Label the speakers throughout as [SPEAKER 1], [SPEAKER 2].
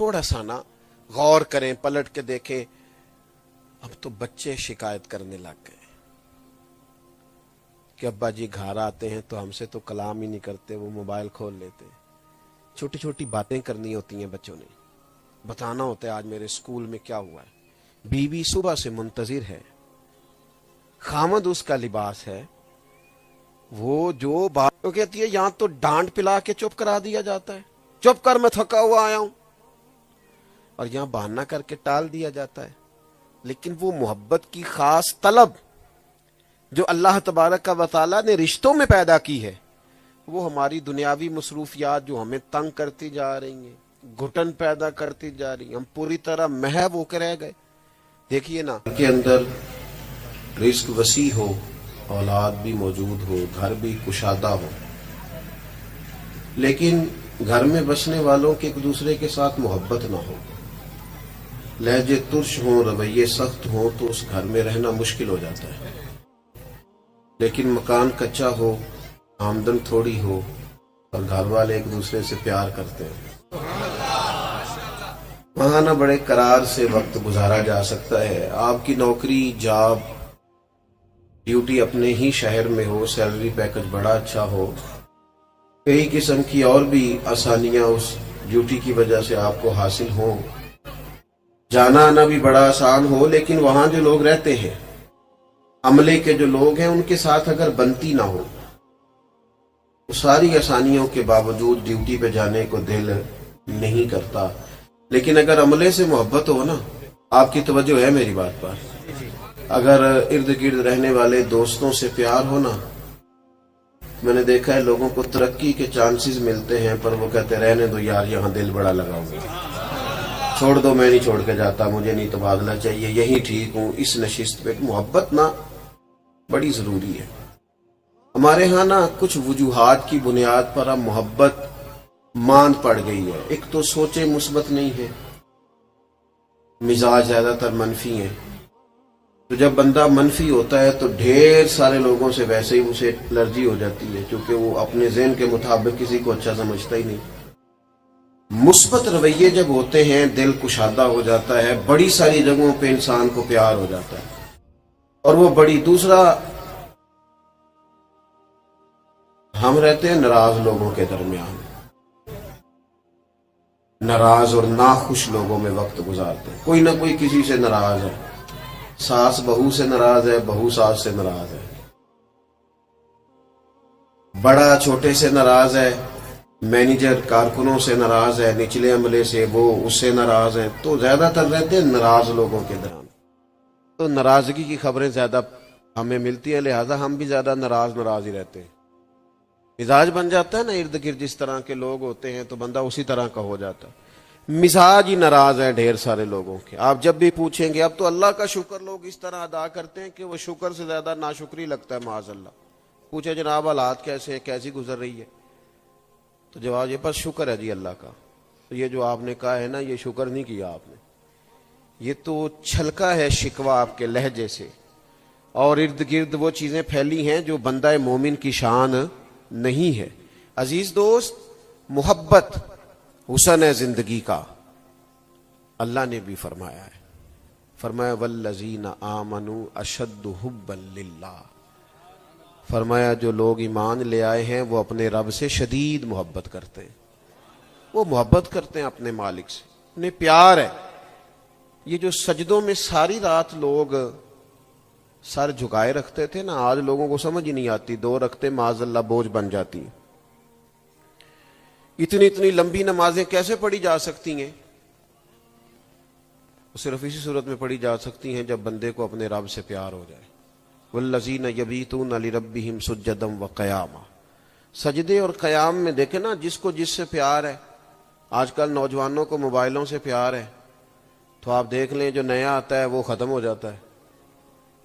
[SPEAKER 1] تھوڑا سا نا غور کریں, پلٹ کے دیکھیں. اب تو بچے شکایت کرنے لگ گئے کہ ابا جی گھر آتے ہیں تو ہم سے تو کلام ہی نہیں کرتے, وہ موبائل کھول لیتے. چھوٹی چھوٹی باتیں کرنی ہوتی ہیں بچوں نے, بتانا ہوتا ہے آج میرے اسکول میں کیا ہوا ہے. بیوی صبح سے منتظر ہے, خامد اس کا لباس ہے, وہ جو بات کہتی ہے یہاں تو ڈانٹ پلا کے چپ کرا دیا جاتا ہے, چپ کر میں تھکا ہوا آیا ہوں, اور یہاں بہانہ کر کے ٹال دیا جاتا ہے. لیکن وہ محبت کی خاص طلب جو اللہ تبارک و تعالی نے رشتوں میں پیدا کی ہے, وہ ہماری دنیاوی مصروفیات جو ہمیں تنگ کرتی جا رہی ہیں, گھٹن پیدا کرتی جا رہی ہیں, ہم پوری طرح محو ہو کے رہ گئے. دیکھیے نا, کے اندر رزق وسیع ہو, اولاد بھی موجود ہو, گھر بھی کشادہ ہو, لیکن گھر میں بسنے والوں کے ایک دوسرے کے ساتھ محبت نہ ہو, لہجے ترش ہوں, رویے سخت ہوں, تو اس گھر میں رہنا مشکل ہو جاتا ہے. لیکن مکان کچا ہو, آمدن تھوڑی ہو, اور گھر والے ایک دوسرے سے پیار کرتے ہیں, وہاں نہ بڑے قرار سے وقت گزارا جا سکتا ہے. آپ کی نوکری, جاب, ڈیوٹی اپنے ہی شہر میں ہو, سیلری پیکج بڑا اچھا ہو, کئی قسم کی اور بھی آسانیاں اس ڈیوٹی کی وجہ سے آپ کو حاصل ہوں, جانا آنا بھی بڑا آسان ہو, لیکن وہاں جو لوگ رہتے ہیں, عملے کے جو لوگ ہیں, ان کے ساتھ اگر بنتی نہ ہو, تو ساری آسانیوں کے باوجود ڈیوٹی پہ جانے کو دل نہیں کرتا. لیکن اگر عملے سے محبت ہو نا, آپ کی توجہ ہے میری بات پر, اگر ارد گرد رہنے والے دوستوں سے پیار ہو نا, میں نے دیکھا ہے لوگوں کو ترقی کے چانسز ملتے ہیں, پر وہ کہتے رہنے دو یار, یہاں دل بڑا لگا ہوا, چھوڑ دو, میں نہیں چھوڑ کے جاتا, مجھے نہیں تبادلہ چاہیے, یہی ٹھیک ہوں اس نشست پہ. محبت نا بڑی ضروری ہے. ہمارے ہاں نا کچھ وجوہات کی بنیاد پر اب محبت ماند پڑ گئی ہے. ایک تو سوچیں مثبت نہیں ہے, مزاج زیادہ تر منفی ہیں, تو جب بندہ منفی ہوتا ہے تو ڈھیر سارے لوگوں سے ویسے ہی اسے الرجی ہو جاتی ہے, کیونکہ وہ اپنے ذہن کے مطابق کسی کو اچھا سمجھتا ہی نہیں. مثبت رویے جب ہوتے ہیں, دل کشادہ ہو جاتا ہے, بڑی ساری جگہوں پہ انسان کو پیار ہو جاتا ہے. اور وہ بڑی, دوسرا ہم رہتے ہیں ناراض لوگوں کے درمیان, ناراض اور ناخوش لوگوں میں وقت گزارتے ہیں. کوئی نہ کوئی کسی سے ناراض ہے, ساس بہو سے ناراض ہے, بہو ساس سے ناراض ہے, بڑا چھوٹے سے ناراض ہے, مینیجر کارکنوں سے ناراض ہے, نچلے عملے سے وہ اس سے ناراض ہے. تو زیادہ تر رہتے ہیں ناراض لوگوں کے درمیان, تو ناراضگی کی خبریں زیادہ ہمیں ملتی ہیں, لہذا ہم بھی زیادہ ناراض ہی رہتے ہیں. مزاج بن جاتا ہے نا, ارد گرد جس طرح کے لوگ ہوتے ہیں تو بندہ اسی طرح کا ہو جاتا ہے. مزاج ہی ناراض ہے ڈھیر سارے لوگوں کے. آپ جب بھی پوچھیں گے, اب تو اللہ کا شکر لوگ اس طرح ادا کرتے ہیں کہ وہ شکر سے زیادہ ناشکری لگتا ہے, معاذ اللہ. پوچھے جناب حالات کیسے, کیسی گزر رہی ہے, تو جواب یہ بس شکر ہے جی اللہ کا. تو یہ جو آپ نے کہا ہے نا, یہ شکر نہیں کیا آپ نے, یہ تو چھلکا ہے شکوہ آپ کے لہجے سے, اور ارد گرد وہ چیزیں پھیلی ہیں جو بندہ مومن کی شان نہیں ہے. عزیز دوست, محبت حسن ہے زندگی کا. اللہ نے بھی فرمایا ہے, فرمایا والذین آمنوا اشد حبا للہ, فرمایا جو لوگ ایمان لے آئے ہیں وہ اپنے رب سے شدید محبت کرتے ہیں. وہ محبت کرتے ہیں اپنے مالک سے, انہیں پیار ہے. یہ جو سجدوں میں ساری رات لوگ سر جھکائے رکھتے تھے نا, آج لوگوں کو سمجھ ہی نہیں آتی, 2 رکعتیں معاذ اللہ بوجھ بن جاتی ہیں. اتنی لمبی نمازیں کیسے پڑھی جا سکتی ہیں؟ صرف اسی صورت میں پڑھی جا سکتی ہیں جب بندے کو اپنے رب سے پیار ہو جائے. والذین یبیتون لربہم سجدا وقیاما, سجدے اور قیام میں دیکھیں نا, جس کو جس سے پیار ہے. آج کل نوجوانوں کو موبائلوں سے پیار ہے, تو آپ دیکھ لیں جو نیا آتا ہے وہ ختم ہو جاتا ہے.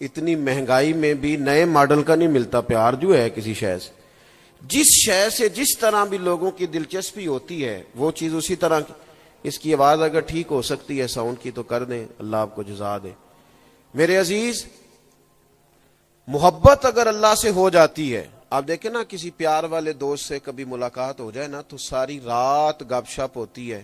[SPEAKER 1] اتنی مہنگائی میں بھی نئے ماڈل کا نہیں ملتا پیار جو ہے کسی شے سے. جس شے سے جس طرح بھی لوگوں کی دلچسپی ہوتی ہے وہ چیز اسی طرح کی. اس کی آواز اگر ٹھیک ہو سکتی ہے ساؤنڈ کی تو کر دیں, اللہ آپ کو جزا دے. میرے عزیز, محبت اگر اللہ سے ہو جاتی ہے, آپ دیکھیں نا کسی پیار والے دوست سے کبھی ملاقات ہو جائے نا, تو ساری رات گپ شپ ہوتی ہے,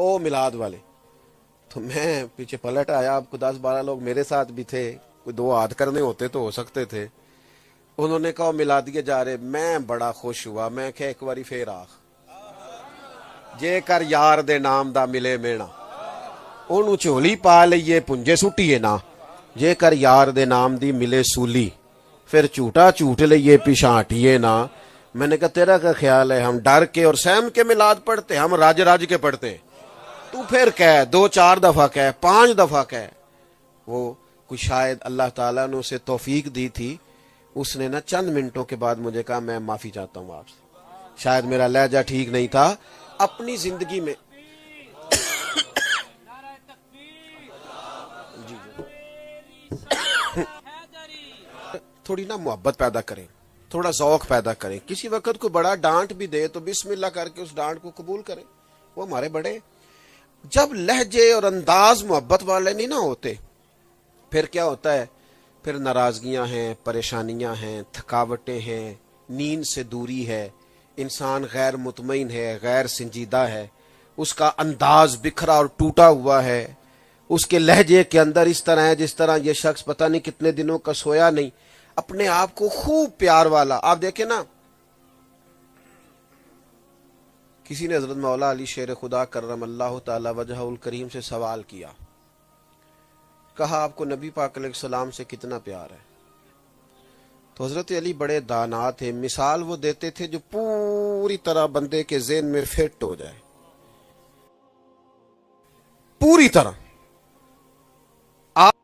[SPEAKER 1] او میلاد والے. تو میں پیچھے پلٹ آیا. اب 10-12 لوگ میرے ساتھ بھی تھے, کوئی 2 ہاتھ کرنے ہوتے تو ہو سکتے تھے. انہوں نے کہا میلادیے جا رہے. میں بڑا خوش ہوا. میں کہ ایک باری پھر آخ جے کر یار دے نام دا ملے مینا, انہوں چولی پا لئیے پنجے سٹیے نا. جے کر یار دے نام دی ملے سولی, پھر جھوٹا جھوٹ لئیے پیشانٹیے نا. میں نے کہا تیرا کیا خیال ہے, ہم ڈر کے اور سہم کے میلاد پڑھتے, ہم راج راج کے پڑھتے. تو پھر کہہ 2-4 دفعہ کہہ 5 دفعہ کہہ. وہ کچھ شاید اللہ تعالیٰ نے اسے توفیق دی تھی. اس نے نا چند منٹوں کے بعد مجھے کہا میں معافی چاہتا ہوں آپ سے, شاید میرا لہجہ ٹھیک نہیں تھا. اپنی زندگی میں تھوڑی نا محبت پیدا کریں, تھوڑا ذوق پیدا کریں. کسی وقت کو بڑا ڈانٹ بھی دے تو بسم اللہ کر کے اس ڈانٹ کو قبول کریں, وہ ہمارے بڑے. جب لہجے اور انداز محبت والے نہیں نہ ہوتے, پھر کیا ہوتا ہے, پھر ناراضگیاں ہیں, پریشانیاں ہیں, تھکاوٹیں ہیں, نیند سے دوری ہے, انسان غیر مطمئن ہے, غیر سنجیدہ ہے, اس کا انداز بکھرا اور ٹوٹا ہوا ہے, اس کے لہجے کے اندر اس طرح ہے جس طرح یہ شخص پتہ نہیں کتنے دنوں کا سویا نہیں, اپنے آپ کو خوب پیار والا. آپ دیکھیں نا, کسی نے حضرت مولا علی شیر خدا کرم اللہ تعالی وجہہ الکریم سے سوال کیا, کہا آپ کو نبی پاک علیہ السلام سے کتنا پیار ہے؟ تو حضرت علی بڑے دانا تھے, مثال وہ دیتے تھے جو پوری طرح بندے کے ذہن میں فٹ ہو جائے, پوری طرح. آپ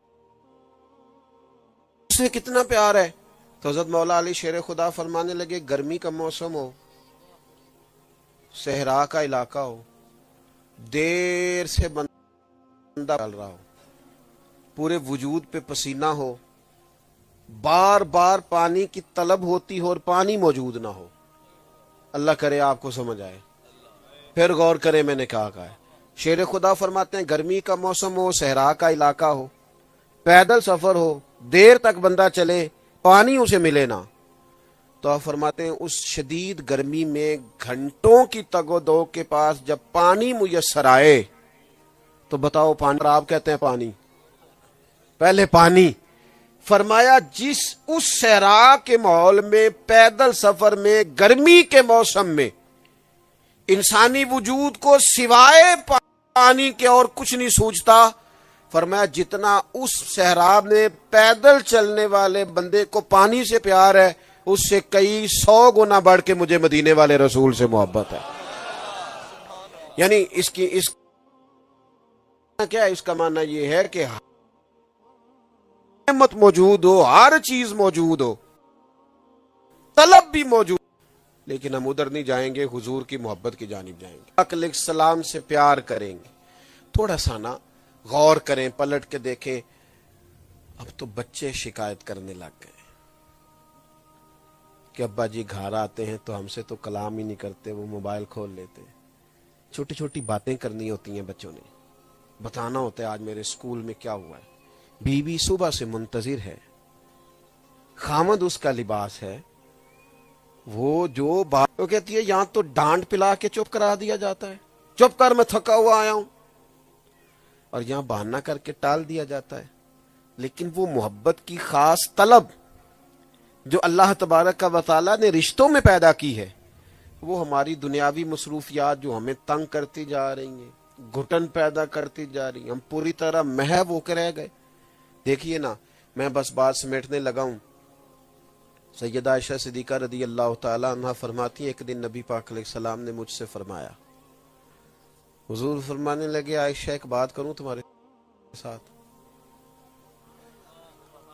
[SPEAKER 1] سے کتنا پیار ہے؟ تو حضرت مولا علی شیر خدا فرمانے لگے, گرمی کا موسم ہو, صحرا کا علاقہ ہو, دیر سے بندہ ڈال رہا ہو, پورے وجود پہ پسینہ ہو, بار بار پانی کی طلب ہوتی ہو اور پانی موجود نہ ہو. اللہ کرے آپ کو سمجھ آئے, پھر غور کریں میں نے کہا ہے. شیر خدا فرماتے ہیں گرمی کا موسم ہو, صحرا کا علاقہ ہو, پیدل سفر ہو, دیر تک بندہ چلے, پانی اسے ملے نہ. تو آپ فرماتے ہیں اس شدید گرمی میں گھنٹوں کی تگ و دو کے پاس جب پانی میسر آئے تو بتاؤ پانی, آپ کہتے ہیں پانی, پہلے پانی. فرمایا جس اس صحرا کے ماحول میں, پیدل سفر میں, گرمی کے موسم میں انسانی وجود کو سوائے پانی کے اور کچھ نہیں سوچتا, فرمایا جتنا اس صحرا میں پیدل چلنے والے بندے کو پانی سے پیار ہے, اس سے کئی 100 گنا بڑھ کے مجھے مدینے والے رسول سے محبت ہے. یعنی اس کیا ہے, اس کا معنی یہ ہے کہ نعمت موجود ہو, ہر چیز موجود ہو, طلب بھی موجود, لیکن ہم ادھر نہیں جائیں گے, حضور کی محبت کی جانب جائیں گے, پاک علیہ السلام سے پیار کریں گے. تھوڑا سا نا غور کریں, پلٹ کے دیکھیں. اب تو بچے شکایت کرنے لگ گئے کہ ابا جی گھر آتے ہیں تو ہم سے تو کلام ہی نہیں کرتے, وہ موبائل کھول لیتے. چھوٹی چھوٹی باتیں کرنی ہوتی ہیں بچوں نے, بتانا ہوتا ہے آج میرے اسکول میں کیا ہوا ہے. بیوی صبح سے منتظر ہے, خامد اس کا لباس ہے, وہ جو بات وہ کہتی ہے یہاں تو ڈانٹ پلا کے چپ کرا دیا جاتا ہے, چپ کر میں تھکا ہوا آیا ہوں, اور یہاں بہانہ کر کے ٹال دیا جاتا ہے. لیکن وہ محبت کی خاص طلب جو اللہ تبارک و تعالی نے رشتوں میں پیدا کی ہے, وہ ہماری دنیاوی مصروفیات جو ہمیں تنگ کرتی جا رہی ہیں, گھٹن پیدا کرتی جا رہی ہیں, ہم پوری طرح محو ہو کے رہ گئے. دیکھیے نا, میں بس بات سمیٹنے لگا ہوں. سیدہ عائشہ صدیقہ رضی اللہ تعالی عنہ فرماتی ہیں, ایک دن نبی پاک علیہ السلام نے مجھ سے فرمایا, حضور فرمانے لگے عائشہ ایک بات کروں تمہارے ساتھ.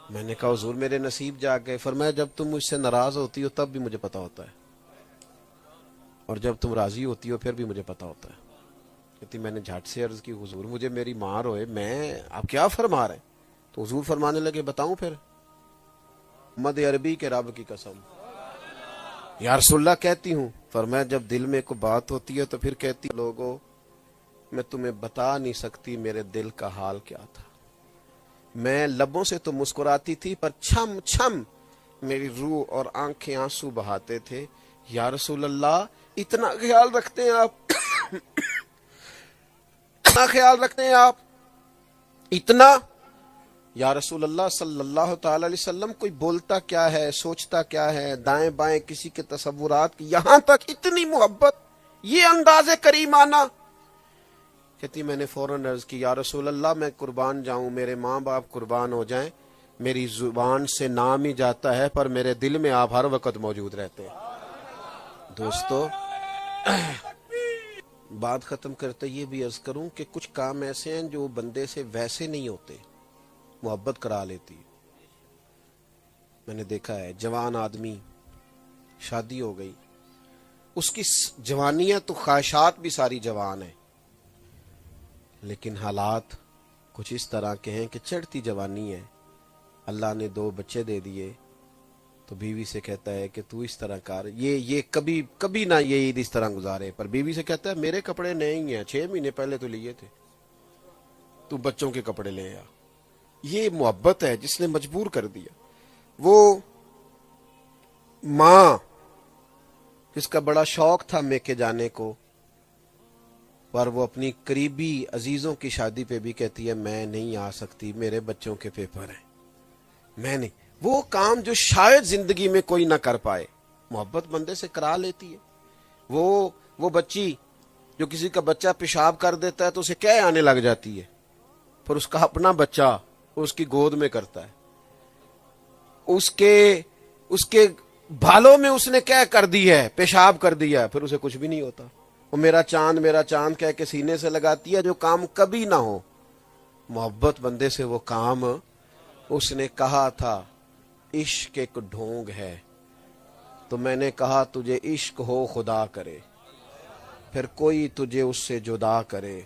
[SPEAKER 1] میں نے کہا حضور میرے نصیب جاگ گئے. فرمایا جب تم مجھ سے ناراض ہوتی ہو تب بھی مجھے پتا ہوتا ہے, اور جب تم راضی ہوتی ہو پھر بھی مجھے پتا ہوتا ہے. کہتی میں نے جھٹ سے عرض کی حضور مجھے میری ماں روئے, میں آپ کیا فرما رہے ہیں؟ تو حضور فرمانے لگے بتاؤں پھر؟ مد عربی کے رب کی قسم یا رسول اللہ کہتی ہوں. فرمایا جب دل میں کوئی بات ہوتی ہے تو پھر کہتی لوگوں میں تمہیں بتا نہیں سکتی میرے دل کا حال کیا تھا. میں لبوں سے تو مسکراتی تھی پر چھم چھم میری روح اور آنکھیں آنسو بہاتے تھے. یا رسول اللہ اتنا خیال رکھتے ہیں آپ؟ اتنا خیال رکھتے ہیں آپ؟ اتنا؟ یا رسول اللہ صلی اللہ تعالی علیہ وسلم کوئی بولتا کیا ہے، سوچتا کیا ہے، دائیں بائیں کسی کے تصورات کی، یہاں تک اتنی محبت، یہ انداز کریمانہ؟ کہتی میں نے فوراً عرض کی یا رسول اللہ میں قربان جاؤں، میرے ماں باپ قربان ہو جائیں، میری زبان سے نام ہی جاتا ہے پر میرے دل میں آپ ہر وقت موجود رہتے ہیں۔ دوستو بات ختم کرتے یہ بھی عرض کروں کہ کچھ کام ایسے ہیں جو بندے سے ویسے نہیں ہوتے، محبت کرا لیتی۔ میں نے دیکھا ہے جوان آدمی، شادی ہو گئی، اس کی جوانیاں تو خواہشات بھی ساری جوان ہیں، لیکن حالات کچھ اس طرح کے ہیں کہ چڑھتی جوانی ہے، اللہ نے 2 بچے دے دیے تو بیوی سے کہتا ہے کہ تو اس طرح کر، یہ کبھی نہ یہ عید اس طرح گزارے، پر بیوی سے کہتا ہے میرے کپڑے نئے ہی ہیں، 6 مہینے پہلے تو لیے تھے، تو بچوں کے کپڑے لے آ۔ یہ محبت ہے جس نے مجبور کر دیا۔ وہ ماں جس کا بڑا شوق تھا میکے جانے کو، پر وہ اپنی قریبی عزیزوں کی شادی پہ بھی کہتی ہے میں نہیں آ سکتی، میرے بچوں کے پیپر ہیں، میں نہیں۔ وہ کام جو شاید زندگی میں کوئی نہ کر پائے، محبت بندے سے کرا لیتی ہے۔ وہ بچی جو کسی کا بچہ پیشاب کر دیتا ہے تو اسے کیا آنے لگ جاتی ہے، پر اس کا اپنا بچہ اس کی گود میں کرتا ہے، اس کے بالوں میں اس نے کیا کر دی ہے، پیشاب کر دیا ہے، پھر اسے کچھ بھی نہیں ہوتا۔ وہ میرا چاند کہہ کے سینے سے لگاتی ہے، جو کام کبھی نہ ہو۔ محبت بندے سے وہ کام، اس نے کہا تھا عشق ایک ڈھونگ ہے، تو میں نے کہا تجھے عشق ہو خدا کرے، پھر کوئی تجھے اس سے جدا کرے،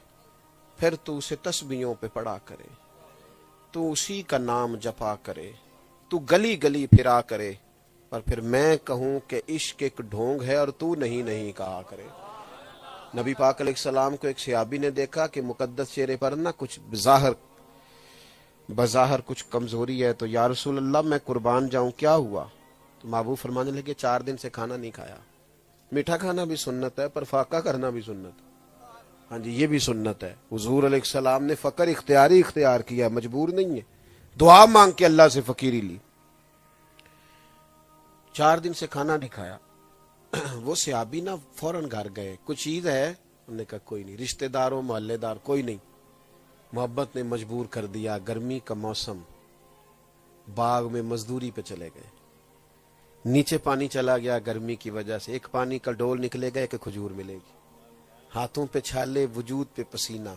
[SPEAKER 1] پھر تو اسے تسبیحوں پہ پڑا کرے، تو اسی کا نام جپا کرے، تو گلی گلی پھرا کرے، اور پھر میں کہوں کہ عشق ایک ڈھونگ ہے اور تو نہیں کہا کرے۔ نبی پاک علیہ السلام کو ایک صحابی نے دیکھا کہ مقدس چہرے پر نہ کچھ بظاہر کچھ کمزوری ہے، تو یا رسول اللہ میں قربان جاؤں، کیا ہوا؟ تو محبوب فرمانے لگے 4 دن سے کھانا نہیں کھایا۔ میٹھا کھانا بھی سنت ہے، پر فاقہ کرنا بھی سنت ہے۔ ہاں جی، یہ بھی سنت ہے۔ حضور علیہ السلام نے فقر اختیار کیا، مجبور نہیں ہے، دعا مانگ کے اللہ سے فقیری لی۔ 4 دن سے کھانا نہیں کھایا۔ وہ صحابی نا فوراً گھر گئے، کچھ چیز ہے؟ انہوں نے کہا کوئی نہیں، رشتہ داروں محلے دار کوئی نہیں۔ محبت نے مجبور کر دیا، گرمی کا موسم، باغ میں مزدوری پہ چلے گئے، نیچے پانی چلا گیا گرمی کی وجہ سے، ایک پانی کا ڈول نکلے گا کہ کھجور ملے گی، ہاتھوں پہ چھالے، وجود پہ پسینہ،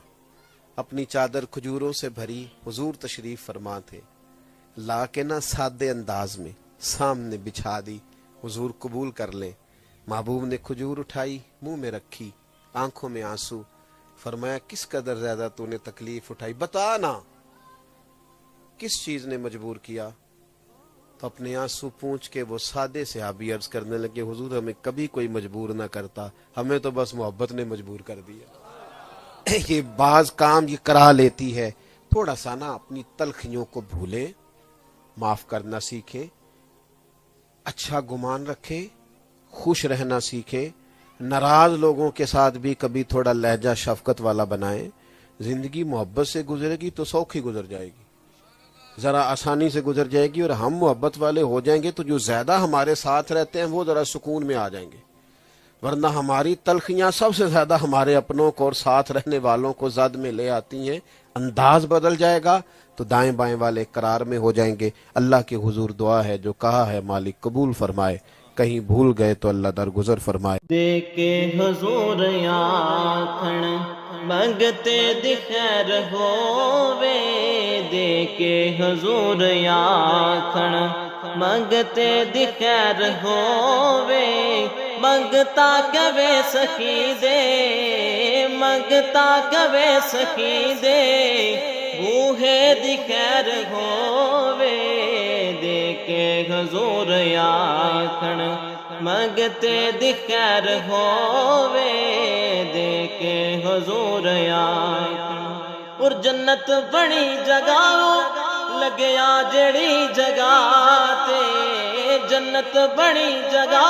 [SPEAKER 1] اپنی چادر کھجوروں سے بھری، حضور تشریف فرما تھے، لا کے نہ سادے انداز میں سامنے بچھا دی، حضور قبول کر لیں۔ محبوب نے کھجور اٹھائی، منہ میں رکھی، آنکھوں میں آنسو، فرمایا کس قدر زیادہ تو نے تکلیف اٹھائی، بتا نا کس چیز نے مجبور کیا؟ تو اپنے آنسو پونچھ کے وہ سادے صحابی عرض کرنے لگے حضور ہمیں کبھی کوئی مجبور نہ کرتا، ہمیں تو بس محبت نے مجبور کر دیا۔ یہ بعض کام یہ کرا لیتی ہے۔ تھوڑا سا نا اپنی تلخیوں کو بھولیں، معاف کرنا سیکھیں، اچھا گمان رکھیں، خوش رہنا سیکھیں، ناراض لوگوں کے ساتھ بھی کبھی تھوڑا لہجہ شفقت والا بنائیں۔ زندگی محبت سے گزرے گی تو سوکھی گزر جائے گی، ذرا آسانی سے گزر جائے گی، اور ہم محبت والے ہو جائیں گے تو جو زیادہ ہمارے ساتھ رہتے ہیں وہ ذرا سکون میں آ جائیں گے، ورنہ ہماری تلخیاں سب سے زیادہ ہمارے اپنوں کو اور ساتھ رہنے والوں کو زد میں لے آتی ہیں۔ انداز بدل جائے گا تو دائیں بائیں والے قرار میں ہو جائیں گے۔ اللہ کے حضور دعا ہے جو کہا ہے مالک قبول فرمائے، کہیں بھول گئے تو اللہ درگزر فرمائے۔
[SPEAKER 2] دے کے حضور آکھن منگتے دی خیر ہووے، دے کے حضور آکھن منگتے دی خیر ہووے، منگتا کبے سخی دے، منگتا کبے سخی دے، بوہے دی خیر ہووے، دے کے حضور آکھن منگتے دی خیر ہووے، دے کے حضور آکھن۔ اور جنت بڑی جگہ لگیا جڑی جگہ تے، جنت بڑی جگہ